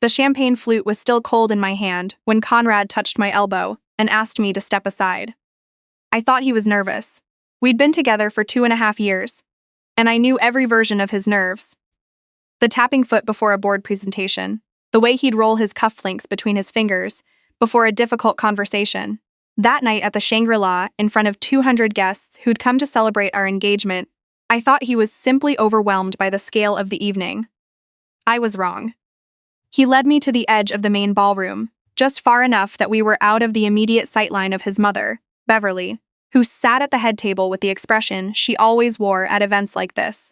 The champagne flute was still cold in my hand when Conrad touched my elbow and asked me to step aside. I thought he was nervous. We'd been together for 2.5 years, and I knew every version of his nerves. The tapping foot before a board presentation, the way he'd roll his cufflinks between his fingers before a difficult conversation. That night at the Shangri-La, in front of 200 guests who'd come to celebrate our engagement, I thought he was simply overwhelmed by the scale of the evening. I was wrong. He led me to the edge of the main ballroom, just far enough that we were out of the immediate sightline of his mother, Beverly, who sat at the head table with the expression she always wore at events like this.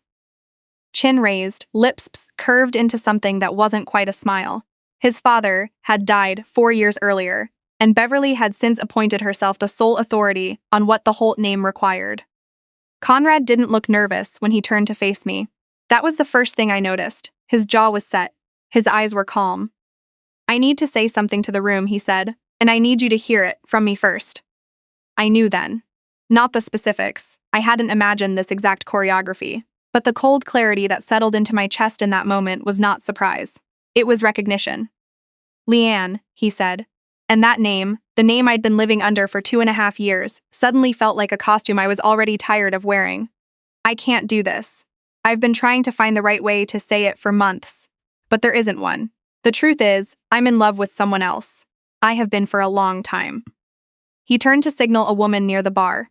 Chin raised, lips curved into something that wasn't quite a smile. His father had died 4 years earlier, and Beverly had since appointed herself the sole authority on what the Holt name required. Conrad didn't look nervous when he turned to face me. That was the first thing I noticed. His jaw was set. His eyes were calm. "I need to say something to the room," he said, "and I need you to hear it from me first." I knew then. Not the specifics. I hadn't imagined this exact choreography. But the cold clarity that settled into my chest in that moment was not surprise. It was recognition. "Leanne," he said. And that name, the name I'd been living under for 2.5 years, suddenly felt like a costume I was already tired of wearing. "I can't do this. I've been trying to find the right way to say it for months. But there isn't one. The truth is, I'm in love with someone else. I have been for a long time." He turned to signal a woman near the bar.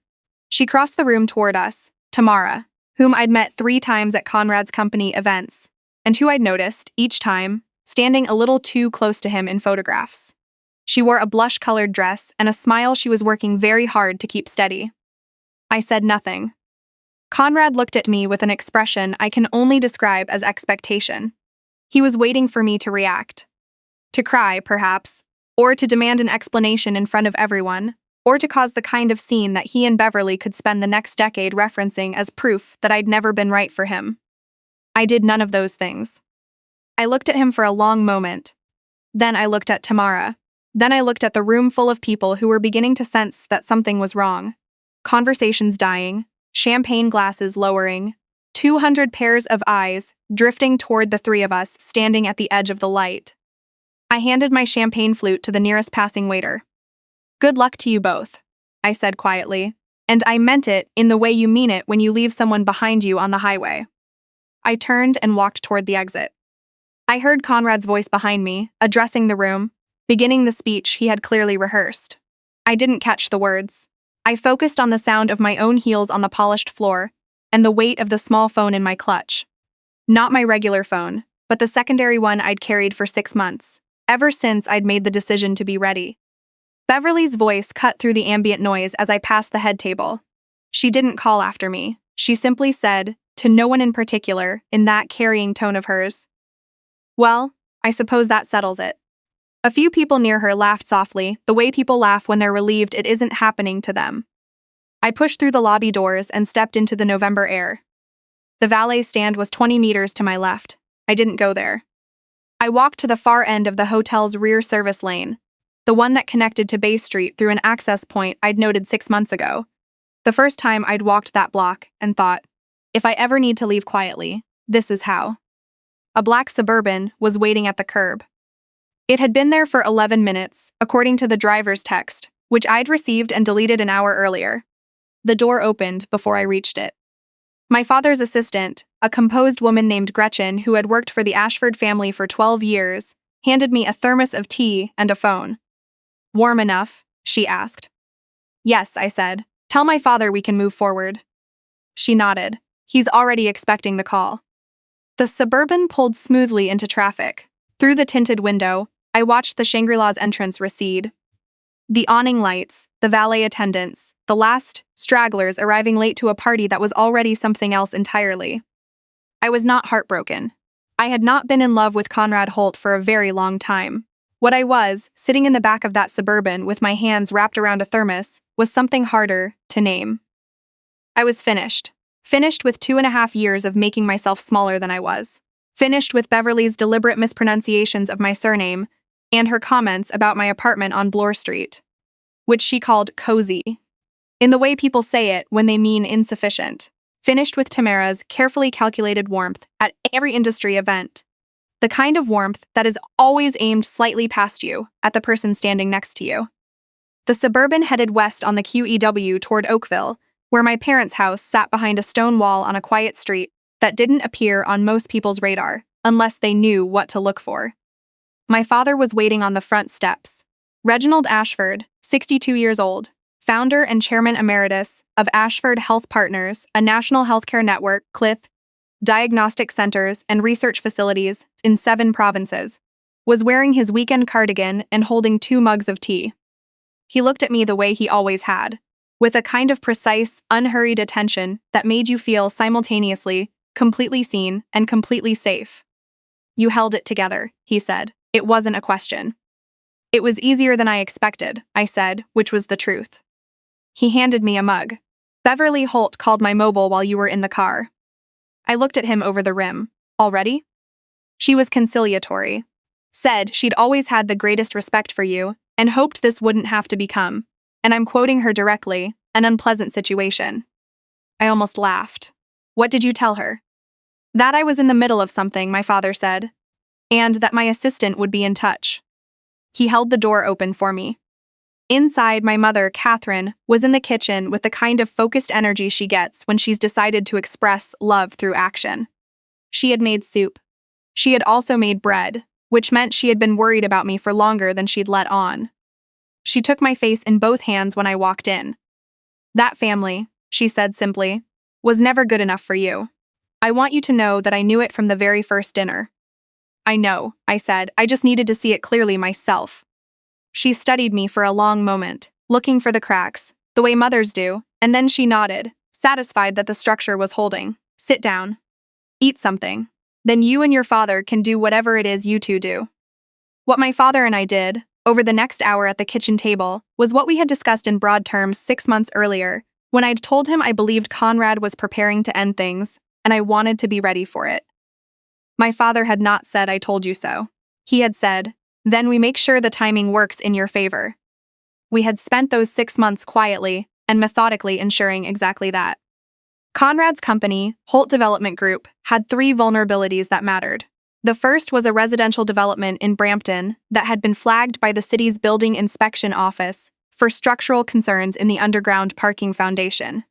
She crossed the room toward us, Tamara, whom I'd met 3 times at Conrad's company events, and who I'd noticed, each time, standing a little too close to him in photographs. She wore a blush-colored dress and a smile she was working very hard to keep steady. I said nothing. Conrad looked at me with an expression I can only describe as expectation. He was waiting for me to react. To cry, perhaps, or to demand an explanation in front of everyone, or to cause the kind of scene that he and Beverly could spend the next decade referencing as proof that I'd never been right for him. I did none of those things. I looked at him for a long moment. Then I looked at Tamara. Then I looked at the room full of people who were beginning to sense that something was wrong. Conversations dying, champagne glasses lowering, 200 pairs of eyes drifting toward the 3 of us standing at the edge of the light. I handed my champagne flute to the nearest passing waiter. "Good luck to you both," I said quietly, "and I meant it in the way you mean it when you leave someone behind you on the highway." I turned and walked toward the exit. I heard Conrad's voice behind me, addressing the room, beginning the speech he had clearly rehearsed. I didn't catch the words. I focused on the sound of my own heels on the polished floor and the weight of the small phone in my clutch. Not my regular phone, but the secondary one I'd carried for 6 months, ever since I'd made the decision to be ready. Beverly's voice cut through the ambient noise as I passed the head table. She didn't call after me. She simply said, to no one in particular, in that carrying tone of hers, "Well, I suppose that settles it." A few people near her laughed softly, the way people laugh when they're relieved it isn't happening to them. I pushed through the lobby doors and stepped into the November air. The valet stand was 20 meters to my left. I didn't go there. I walked to the far end of the hotel's rear service lane, the one that connected to Bay Street through an access point I'd noted 6 months ago. The first time I'd walked that block and thought, if I ever need to leave quietly, this is how. A black Suburban was waiting at the curb. It had been there for 11 minutes, according to the driver's text, which I'd received and deleted an hour earlier. The door opened before I reached it. My father's assistant, a composed woman named Gretchen who had worked for the Ashford family for 12 years, handed me a thermos of tea and a phone. "Warm enough?" she asked. "Yes," I said. "Tell my father we can move forward." She nodded. He's already expecting the call. The Suburban pulled smoothly into traffic. Through the tinted window, I watched the Shangri-La's entrance recede. The awning lights, the valet attendants, the last stragglers arriving late to a party that was already something else entirely. I was not heartbroken. I had not been in love with Conrad Holt for a very long time. What I was, sitting in the back of that Suburban with my hands wrapped around a thermos, was something harder to name. I was finished. Finished with 2.5 years of making myself smaller than I was. Finished with Beverly's deliberate mispronunciations of my surname and her comments about my apartment on Bloor Street, which she called cozy, in the way people say it when they mean insufficient. Finished with Tamara's carefully calculated warmth at every industry event. The kind of warmth that is always aimed slightly past you, at the person standing next to you. The Suburban headed west on the QEW toward Oakville, where my parents' house sat behind a stone wall on a quiet street that didn't appear on most people's radar, unless they knew what to look for. My father was waiting on the front steps. Reginald Ashford, 62 years old, founder and chairman emeritus of Ashford Health Partners, a national healthcare network, CLIF, diagnostic centers and research facilities in 7 provinces, was wearing his weekend cardigan and holding 2 mugs of tea. He looked at me the way he always had, with a kind of precise, unhurried attention that made you feel simultaneously completely seen and completely safe. "You held it together," he said. "It wasn't a question." "It was easier than I expected," I said, which was the truth. He handed me a mug. "Beverly Holt called my mobile while you were in the car." I looked at him over the rim. "Already?" She was conciliatory. Said she'd always had the greatest respect for you and hoped this wouldn't have to become, and I'm quoting her directly, an unpleasant situation. I almost laughed. "What did you tell her?" "That I was in the middle of something," my father said, "and that my assistant would be in touch." He held the door open for me. Inside, my mother, Catherine, was in the kitchen with the kind of focused energy she gets when she's decided to express love through action. She had made soup. She had also made bread, which meant she had been worried about me for longer than she'd let on. She took my face in both hands when I walked in. "That family," she said simply, "was never good enough for you. I want you to know that I knew it from the very first dinner." "I know," I said. "I just needed to see it clearly myself." She studied me for a long moment, looking for the cracks, the way mothers do, and then she nodded, satisfied that the structure was holding. "Sit down. Eat something. Then you and your father can do whatever it is you two do." What my father and I did, over the next hour at the kitchen table, was what we had discussed in broad terms 6 months earlier, when I'd told him I believed Conrad was preparing to end things, and I wanted to be ready for it. My father had not said "I told you so." He had said, "Then we make sure the timing works in your favor." We had spent those 6 months quietly and methodically ensuring exactly that. Conrad's company, Holt Development Group, had 3 vulnerabilities that mattered. The first was a residential development in Brampton that had been flagged by the city's Building Inspection Office for structural concerns in the underground parking foundation.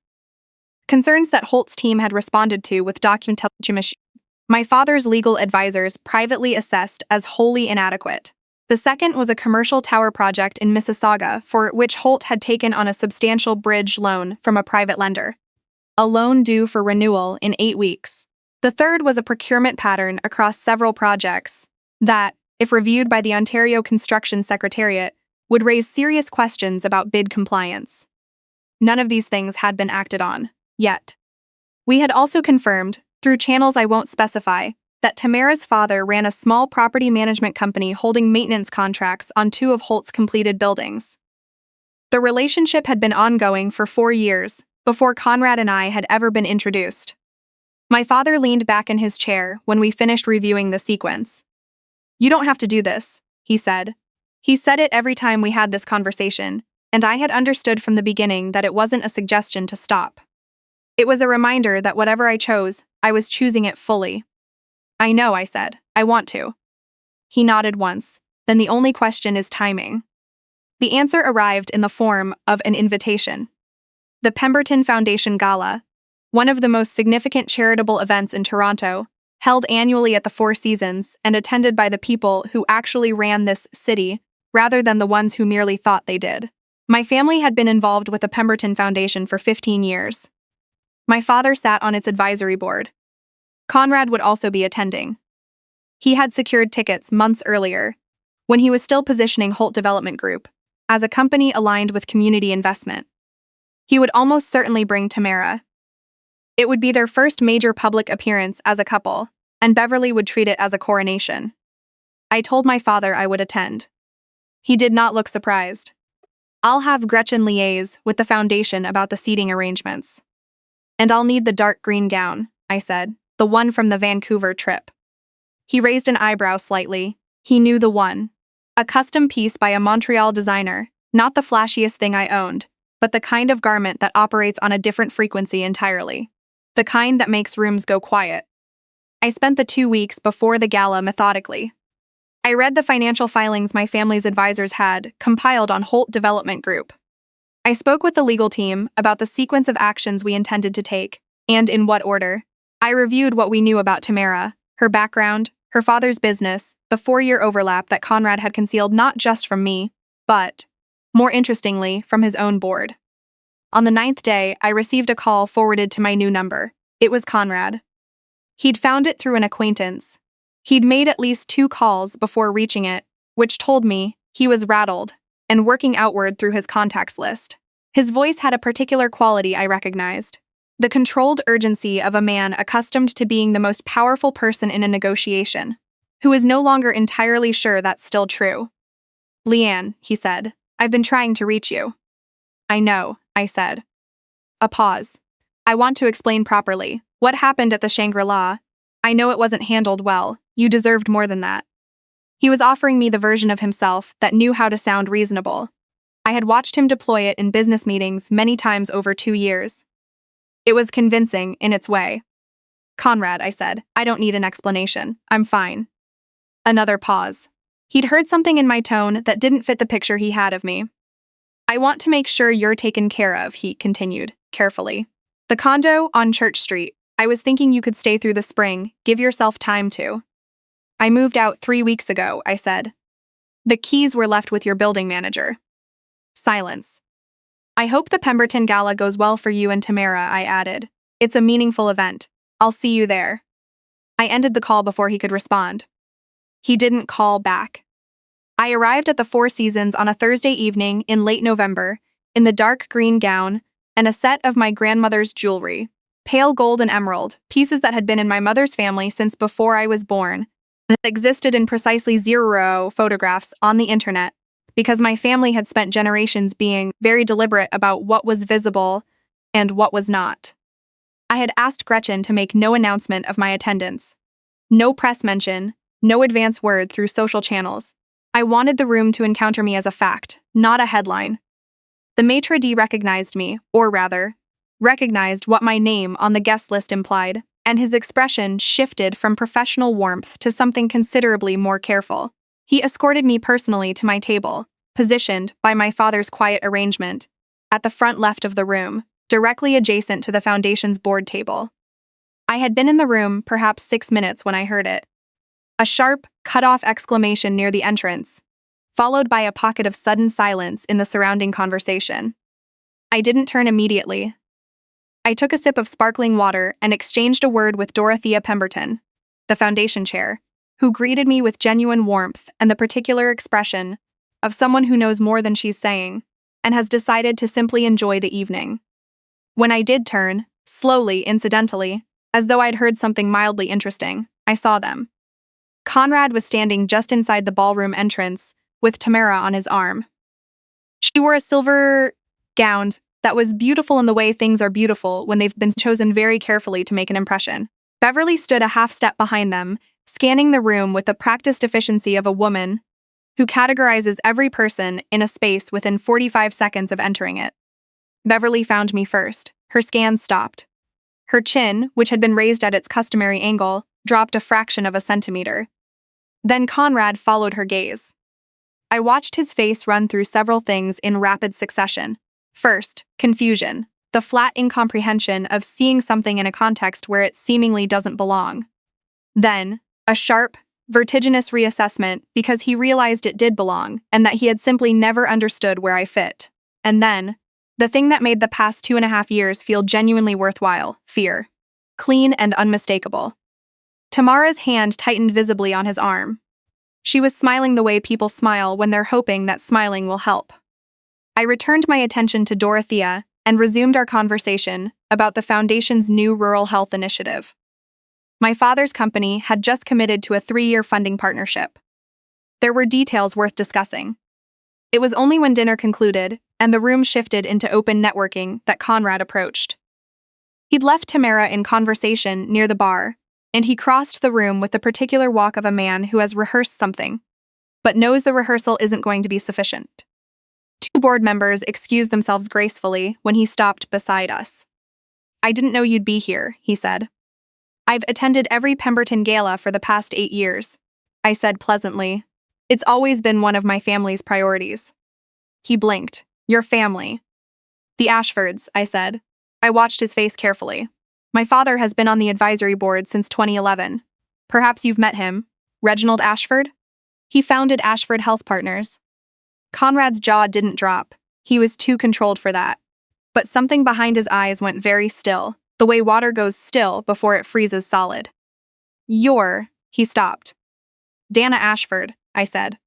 Concerns that Holt's team had responded to with documentation my father's legal advisors privately assessed as wholly inadequate. The second was a commercial tower project in Mississauga for which Holt had taken on a substantial bridge loan from a private lender, a loan due for renewal in 8 weeks. The third was a procurement pattern across several projects that, if reviewed by the Ontario Construction Secretariat, would raise serious questions about bid compliance. None of these things had been acted on, yet. We had also confirmed, through channels I won't specify, that Tamara's father ran a small property management company holding maintenance contracts on 2 of Holt's completed buildings. The relationship had been ongoing for 4 years, before Conrad and I had ever been introduced. My father leaned back in his chair when we finished reviewing the sequence. "You don't have to do this," he said. He said it every time we had this conversation, and I had understood from the beginning that it wasn't a suggestion to stop. It was a reminder that whatever I chose, I was choosing it fully. "I know," I said. "I want to." He nodded once. "Then the only question is timing." The answer arrived in the form of an invitation. The Pemberton Foundation Gala, one of the most significant charitable events in Toronto, held annually at the Four Seasons and attended by the people who actually ran this city, rather than the ones who merely thought they did. My family had been involved with the Pemberton Foundation for 15 years. My father sat on its advisory board. Conrad would also be attending. He had secured tickets months earlier, when he was still positioning Holt Development Group as a company aligned with community investment. He would almost certainly bring Tamara. It would be their first major public appearance as a couple, and Beverly would treat it as a coronation. I told my father I would attend. He did not look surprised. "I'll have Gretchen liaise with the foundation about the seating arrangements. And I'll need the dark green gown," I said, "the one from the Vancouver trip." He raised an eyebrow slightly. He knew the one. A custom piece by a Montreal designer, not the flashiest thing I owned, but the kind of garment that operates on a different frequency entirely. The kind that makes rooms go quiet. I spent the 2 weeks before the gala methodically. I read the financial filings my family's advisors had compiled on Holt Development Group. I spoke with the legal team about the sequence of actions we intended to take, and in what order. I reviewed what we knew about Tamara, her background, her father's business, the 4-year overlap that Conrad had concealed not just from me, but, more interestingly, from his own board. On the 9th day, I received a call forwarded to my new number. It was Conrad. He'd found it through an acquaintance. He'd made at least 2 calls before reaching it, which told me he was rattled and working outward through his contacts list. His voice had a particular quality I recognized. The controlled urgency of a man accustomed to being the most powerful person in a negotiation, who is no longer entirely sure that's still true. "Leanne," he said, "I've been trying to reach you." "I know," I said. A pause. "I want to explain properly. What happened at the Shangri-La? I know it wasn't handled well. You deserved more than that." He was offering me the version of himself that knew how to sound reasonable. I had watched him deploy it in business meetings many times over 2 years. It was convincing in its way. "Conrad," I said, "I don't need an explanation. I'm fine." Another pause. He'd heard something in my tone that didn't fit the picture he had of me. "I want to make sure you're taken care of," he continued, carefully. "The condo on Church Street. I was thinking you could stay through the spring, give yourself time to." "I moved out 3 weeks ago," I said. "The keys were left with your building manager." Silence. "I hope the Pemberton Gala goes well for you and Tamara," I added. "It's a meaningful event. I'll see you there." I ended the call before he could respond. He didn't call back. I arrived at the Four Seasons on a Thursday evening in late November, in the dark green gown and a set of my grandmother's jewelry, pale gold and emerald, pieces that had been in my mother's family since before I was born, and that existed in precisely 0 photographs on the internet, because my family had spent generations being very deliberate about what was visible and what was not. I had asked Gretchen to make no announcement of my attendance. No press mention, no advance word through social channels. I wanted the room to encounter me as a fact, not a headline. The maitre d' recognized me, or rather, recognized what my name on the guest list implied, and his expression shifted from professional warmth to something considerably more careful. He escorted me personally to my table, positioned, by my father's quiet arrangement, at the front left of the room, directly adjacent to the foundation's board table. I had been in the room perhaps 6 minutes when I heard it. A sharp, cut-off exclamation near the entrance, followed by a pocket of sudden silence in the surrounding conversation. I didn't turn immediately. I took a sip of sparkling water and exchanged a word with Dorothea Pemberton, the foundation chair, who greeted me with genuine warmth and the particular expression of someone who knows more than she's saying, and has decided to simply enjoy the evening. When I did turn, slowly, incidentally, as though I'd heard something mildly interesting, I saw them. Conrad was standing just inside the ballroom entrance, with Tamara on his arm. She wore a silver gown that was beautiful in the way things are beautiful when they've been chosen very carefully to make an impression. Beverly stood a half-step behind them, scanning the room with the practiced efficiency of a woman who categorizes every person in a space within 45 seconds of entering it. Beverly found me first. Her scan stopped. Her chin, which had been raised at its customary angle, dropped a fraction of a centimeter. Then Conrad followed her gaze. I watched his face run through several things in rapid succession. First, confusion, the flat incomprehension of seeing something in a context where it seemingly doesn't belong. Then, a sharp, vertiginous reassessment because he realized it did belong and that he had simply never understood where I fit. And then, the thing that made the past 2.5 years feel genuinely worthwhile, fear. Clean and unmistakable. Tamara's hand tightened visibly on his arm. She was smiling the way people smile when they're hoping that smiling will help. I returned my attention to Dorothea and resumed our conversation about the Foundation's new rural health initiative. My father's company had just committed to a 3-year funding partnership. There were details worth discussing. It was only when dinner concluded and the room shifted into open networking that Conrad approached. He'd left Tamara in conversation near the bar, and he crossed the room with the particular walk of a man who has rehearsed something, but knows the rehearsal isn't going to be sufficient. 2 board members excused themselves gracefully when he stopped beside us. "I didn't know you'd be here," he said. I've attended every Pemberton gala for the past 8 years, I said pleasantly. It's always been one of my family's priorities. He blinked. Your family. The Ashfords, I said. I watched his face carefully. My father has been on the advisory board since 2011. Perhaps you've met him. Reginald Ashford? He founded Ashford Health Partners. Conrad's jaw didn't drop. He was too controlled for that. But something behind his eyes went very still, the way water goes still before it freezes solid. He stopped. Dana Ashford, I said.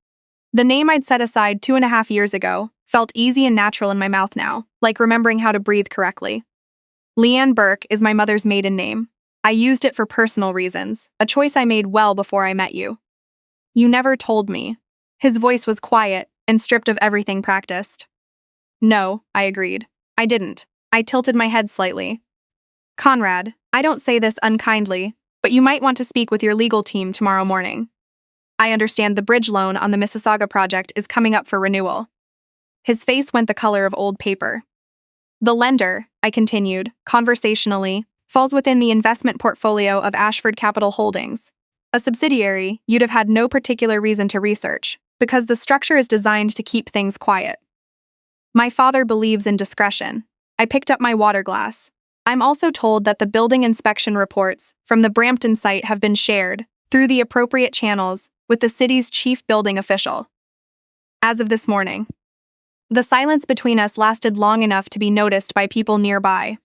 The name I'd set aside 2.5 years ago felt easy and natural in my mouth now, like remembering how to breathe correctly. Leanne Burke is my mother's maiden name. I used it for personal reasons, a choice I made well before I met you. You never told me. His voice was quiet and stripped of everything practiced. No, I agreed. I didn't. I tilted my head slightly. Conrad, I don't say this unkindly, but you might want to speak with your legal team tomorrow morning. I understand the bridge loan on the Mississauga project is coming up for renewal. His face went the color of old paper. The lender, I continued, conversationally, falls within the investment portfolio of Ashford Capital Holdings. A subsidiary you'd have had no particular reason to research, because the structure is designed to keep things quiet. My father believes in discretion. I picked up my water glass. I'm also told that the building inspection reports from the Brampton site have been shared, through the appropriate channels, with the city's chief building official. As of this morning. The silence between us lasted long enough to be noticed by people nearby,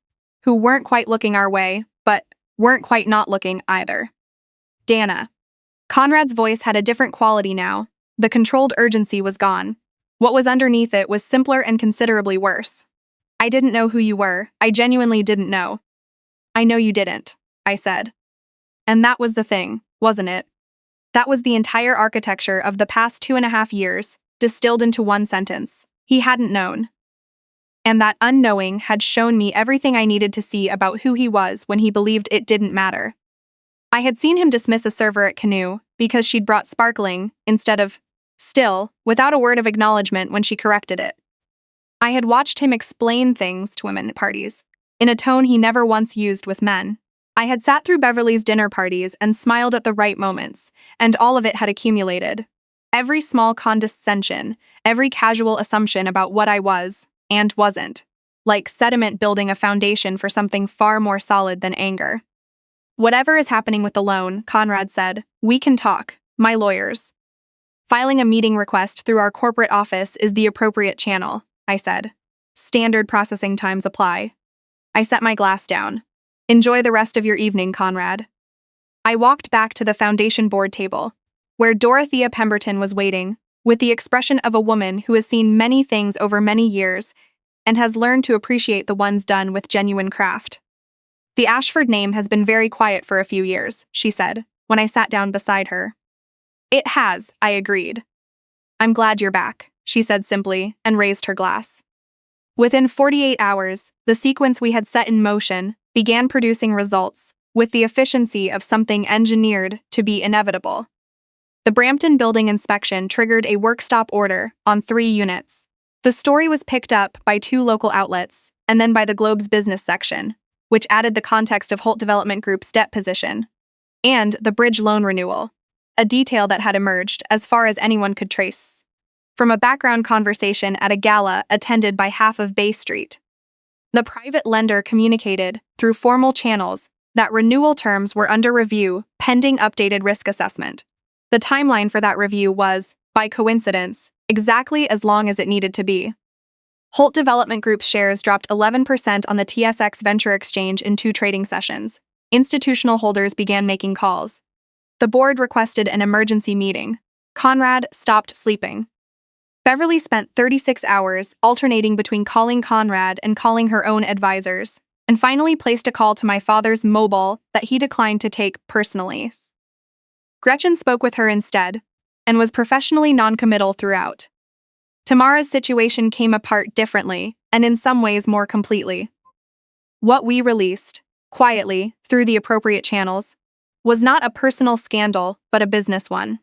who weren't quite looking our way, but weren't quite not looking either. Dana. Conrad's voice had a different quality now. The controlled urgency was gone. What was underneath it was simpler and considerably worse. I didn't know who you were. I genuinely didn't know. I know you didn't, I said. And that was the thing, wasn't it? That was the entire architecture of the past 2.5 years, distilled into one sentence. He hadn't known. And that unknowing had shown me everything I needed to see about who he was when he believed it didn't matter. I had seen him dismiss a server at Canoe because she'd brought sparkling instead of still, without a word of acknowledgement when she corrected it. I had watched him explain things to women at parties, in a tone he never once used with men. I had sat through Beverly's dinner parties and smiled at the right moments, and all of it had accumulated. Every small condescension, every casual assumption about what I was and wasn't, like sediment building a foundation for something far more solid than anger. Whatever is happening with the loan, Conrad said, we can talk, my lawyers. Filing a meeting request through our corporate office is the appropriate channel, I said. Standard processing times apply. I set my glass down. Enjoy the rest of your evening, Conrad. I walked back to the foundation board table, where Dorothea Pemberton was waiting, with the expression of a woman who has seen many things over many years and has learned to appreciate the ones done with genuine craft. The Ashford name has been very quiet for a few years, she said, when I sat down beside her. It has, I agreed. I'm glad you're back, she said simply, and raised her glass. Within 48 hours, the sequence we had set in motion began producing results, with the efficiency of something engineered to be inevitable. The Brampton building inspection triggered a work stop order on 3 units. The story was picked up by 2 local outlets, and then by the Globe's business section, which added the context of Holt Development Group's debt position, and the bridge loan renewal, a detail that had emerged, as far as anyone could trace, from a background conversation at a gala attended by half of Bay Street. The private lender communicated, through formal channels, that renewal terms were under review pending updated risk assessment. The timeline for that review was, by coincidence, exactly as long as it needed to be. Holt Development Group's shares dropped 11% on the TSX Venture Exchange in 2 trading sessions. Institutional holders began making calls. The board requested an emergency meeting. Conrad stopped sleeping. Beverly spent 36 hours alternating between calling Conrad and calling her own advisors, and finally placed a call to my father's mobile that he declined to take personally. Gretchen spoke with her instead, and was professionally noncommittal throughout. Tamara's situation came apart differently, and in some ways more completely. What we released, quietly, through the appropriate channels, was not a personal scandal, but a business one.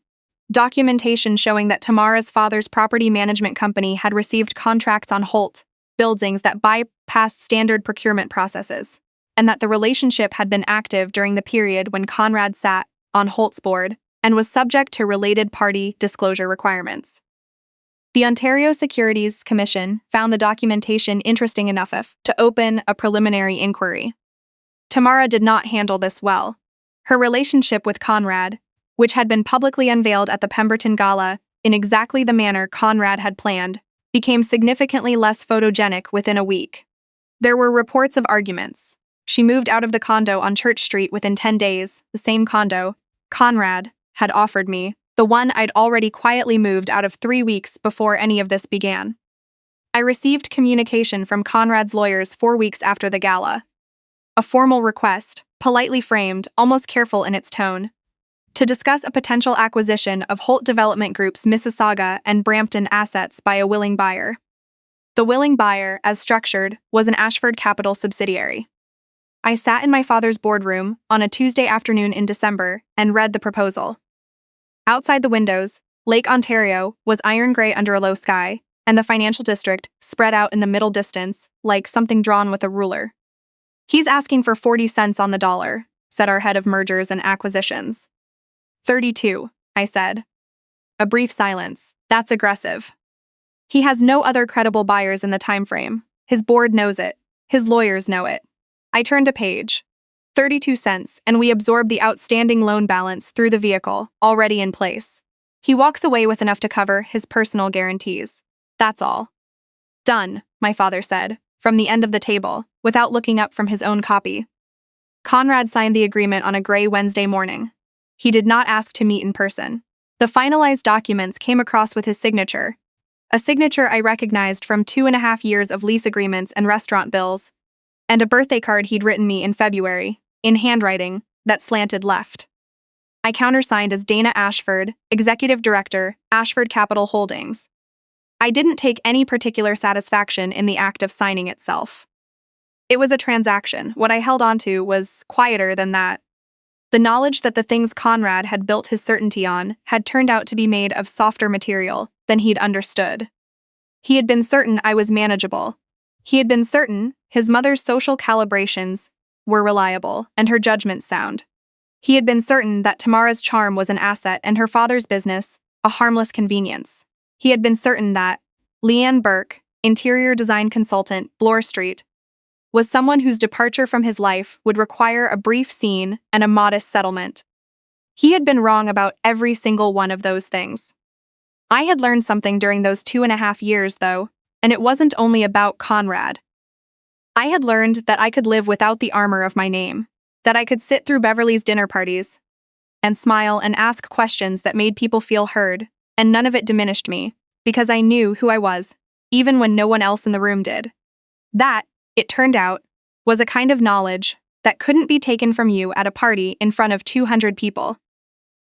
Documentation showing that Tamara's father's property management company had received contracts on Holt buildings that bypassed standard procurement processes. and that the relationship had been active during the period when Conrad sat on Holt's board and was subject to related party disclosure requirements. The Ontario Securities Commission found the documentation interesting enough to open a preliminary inquiry. Tamara did not handle this well. Her relationship with Conrad, which had been publicly unveiled at the Pemberton Gala in exactly the manner Conrad had planned, became significantly less photogenic within a week. There were reports of arguments. She moved out of the condo on Church Street within 10 days, the same condo Conrad had offered me, the one I'd already quietly moved out of 3 weeks before any of this began. I received communication from Conrad's lawyers 4 weeks after the gala. A formal request, politely framed, almost careful in its tone, to discuss a potential acquisition of Holt Development Group's Mississauga and Brampton assets by a willing buyer. The willing buyer, as structured, was an Ashford Capital subsidiary. I sat in my father's boardroom on a Tuesday afternoon in December and read the proposal. Outside the windows, Lake Ontario was iron gray under a low sky, and the financial district spread out in the middle distance like something drawn with a ruler. "He's asking for 40 cents on the dollar," said our head of mergers and acquisitions. 32, I said. A brief silence. "That's aggressive." "He has no other credible buyers in the time frame. His board knows it. His lawyers know it." I turned a page. 32 cents, and we absorb the outstanding loan balance through the vehicle, already in place. He walks away with enough to cover his personal guarantees. That's all. "Done," my father said, from the end of the table, without looking up from his own copy. Conrad signed the agreement on a gray Wednesday morning. He did not ask to meet in person. The finalized documents came across with his signature, a signature I recognized from 2.5 years of lease agreements and restaurant bills, and a birthday card he'd written me in February, in handwriting that slanted left. I countersigned as Dana Ashford, Executive Director, Ashford Capital Holdings. I didn't take any particular satisfaction in the act of signing itself. It was a transaction. What I held onto was quieter than that. The knowledge that the things Conrad had built his certainty on had turned out to be made of softer material than he'd understood. He had been certain I was manageable. He had been certain his mother's social calibrations were reliable and her judgment sound. He had been certain that Tamara's charm was an asset and her father's business a harmless convenience. He had been certain that Leanne Burke, interior design consultant, Bloor Street, was someone whose departure from his life would require a brief scene and a modest settlement. He had been wrong about every single one of those things. I had learned something during those 2.5 years, though, and it wasn't only about Conrad. I had learned that I could live without the armor of my name, that I could sit through Beverly's dinner parties and smile and ask questions that made people feel heard, and none of it diminished me, because I knew who I was, even when no one else in the room did. That, it turned out, was a kind of knowledge that couldn't be taken from you at a party in front of 200 people.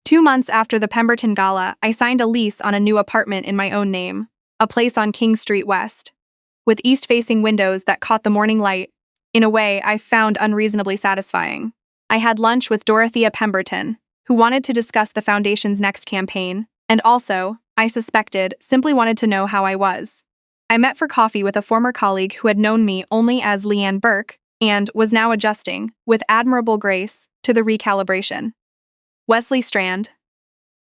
2 months after the Pemberton Gala, I signed a lease on a new apartment in my own name, a place on King Street West, with east-facing windows that caught the morning light, in a way I found unreasonably satisfying. I had lunch with Dorothea Pemberton, who wanted to discuss the Foundation's next campaign, and also, I suspected, simply wanted to know how I was. I met for coffee with a former colleague who had known me only as Leanne Burke and was now adjusting, with admirable grace, to the recalibration. Wesley Strand,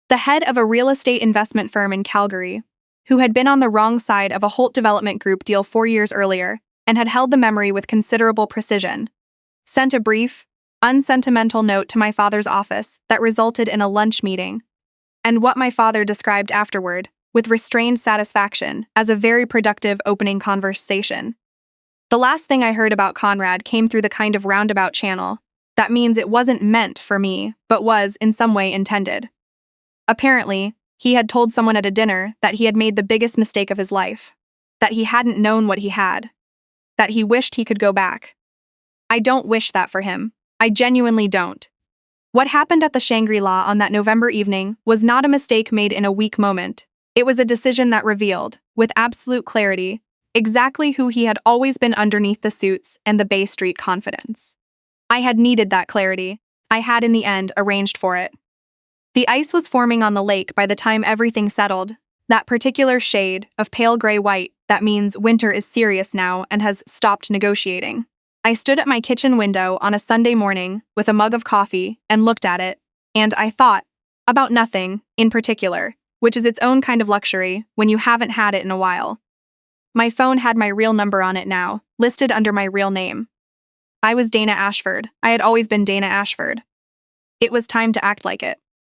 the head of a real estate investment firm in Calgary, who had been on the wrong side of a Holt Development Group deal 4 years earlier and had held the memory with considerable precision, sent a brief, unsentimental note to my father's office that resulted in a lunch meeting, and what my father described afterward, with restrained satisfaction, as a very productive opening conversation. The last thing I heard about Conrad came through the kind of roundabout channel that means it wasn't meant for me, but was, in some way, intended. Apparently, he had told someone at a dinner that he had made the biggest mistake of his life, that he hadn't known what he had, that he wished he could go back. I don't wish that for him. I genuinely don't. What happened at the Shangri-La on that November evening was not a mistake made in a weak moment. It was a decision that revealed, with absolute clarity, exactly who he had always been underneath the suits and the Bay Street confidence. I had needed that clarity. I had, in the end, arranged for it. The ice was forming on the lake by the time everything settled, that particular shade of pale gray-white that means winter is serious now and has stopped negotiating. I stood at my kitchen window on a Sunday morning with a mug of coffee and looked at it, and I thought about nothing in particular, which is its own kind of luxury when you haven't had it in a while. My phone had my real number on it now, listed under my real name. I was Dana Ashford. I had always been Dana Ashford. It was time to act like it.